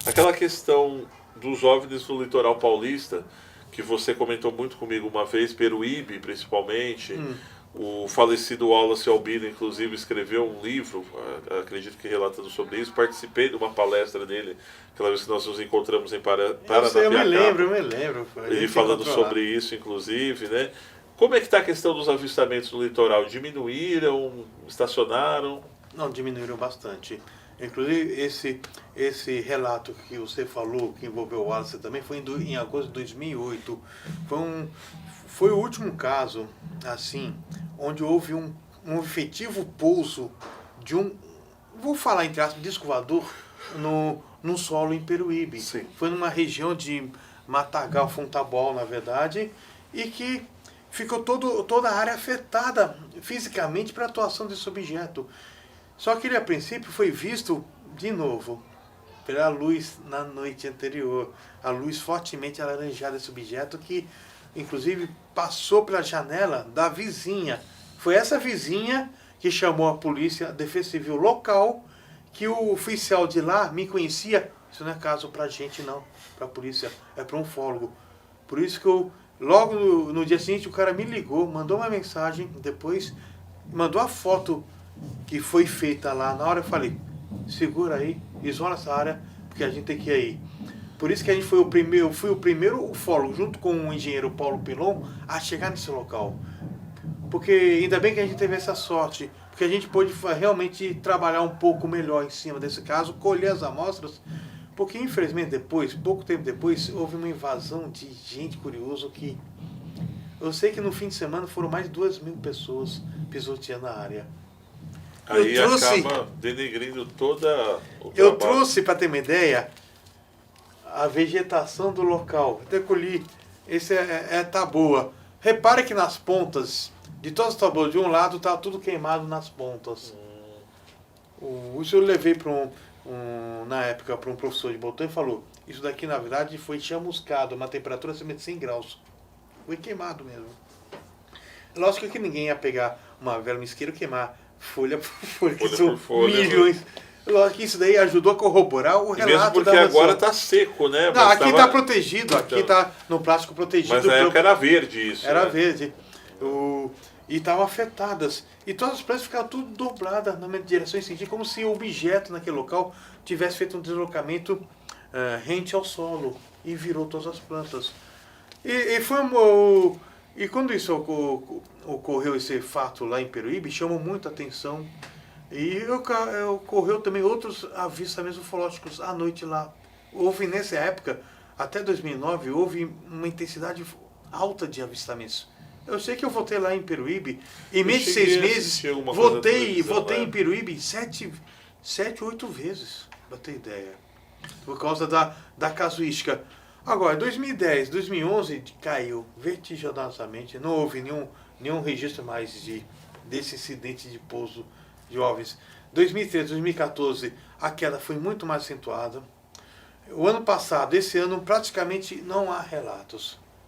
Aquela questão dos OVNIs no litoral paulista, que você comentou muito comigo uma vez, Peruíbe principalmente, o falecido Wallace Albino, inclusive, escreveu um livro, acredito que relatando sobre isso. Participei de uma palestra dele, aquela vez que nós nos encontramos em Paranapiacaba. Eu me lembro. Ele falando sobre isso, inclusive, né? Como é que está a questão dos avistamentos no litoral? Diminuíram? Estacionaram? Não, diminuíram bastante. Inclusive, esse relato que você falou, que envolveu o Wallace também, foi em agosto de 2008. Foi o último caso, assim, onde houve um efetivo pouso de vou falar entre aspas, disco voador no solo em Peruíbe. Sim. Foi numa região de Matagal, Fontabol, na verdade, e que ficou toda a área afetada fisicamente para a atuação desse objeto. Só que ele, a princípio, foi visto de novo pela luz na noite anterior. A luz fortemente alaranjada desse objeto que, inclusive, passou pela janela da vizinha. Foi essa vizinha que chamou a polícia, a Defesa Civil local, que o oficial de lá me conhecia. Isso não é caso pra gente, não, pra polícia, é para um ufólogo. Por isso que logo no dia seguinte, o cara me ligou, mandou uma mensagem, depois mandou a foto que foi feita lá. Na hora eu falei, segura aí, isola essa área, porque a gente tem que ir aí. Por isso que a gente fui o primeiro ufólogo, junto com o engenheiro Paulo Pilon, a chegar nesse local. Porque ainda bem que a gente teve essa sorte, porque a gente pôde realmente trabalhar um pouco melhor em cima desse caso, colher as amostras, porque infelizmente pouco tempo depois, houve uma invasão de gente curiosa que... Eu sei que no fim de semana foram mais de 2.000 pessoas pisoteando a área. Aí acaba denegrindo toda o trabalho. Eu trouxe, para ter uma ideia, a vegetação do local. Até colhi. Esse é taboa. Repare que nas pontas de todas as tabuas, de um lado está tudo queimado nas pontas. Isso eu levei para na época para um professor de botânica e falou, isso daqui na verdade foi chamuscado, uma temperatura acima de 100 graus. Foi queimado mesmo. Lógico que ninguém ia pegar uma vela mesqueira e queimar folha por folha, que são milhões. Lógico que isso daí ajudou a corroborar o relato. Mesmo porque agora está seco, né? Não, aqui está protegido, aqui está no plástico protegido. Mas na época era verde isso. Era né? verde. E estavam afetadas. E todas as plantas ficaram tudo dobladas na direção em sentido, como se o objeto naquele local tivesse feito um deslocamento rente ao solo e virou todas as plantas. E quando isso ocorreu, esse fato lá em Peruíbe, chamou muita atenção. E ocorreu também outros avistamentos ufológicos à noite lá. Houve nessa época, até 2009, houve uma intensidade alta de avistamentos. Eu sei que eu voltei lá em Peruíbe, em menos de 6 meses, voltei em Peruíbe 7, 8 vezes, para ter ideia. Por causa da casuística. Agora, 2010, 2011 caiu vertiginosamente, não houve nenhum registro mais desse incidente de pouso de OVNIs. 2013, 2014, a queda foi muito mais acentuada. O ano passado, esse ano, praticamente não há relatos.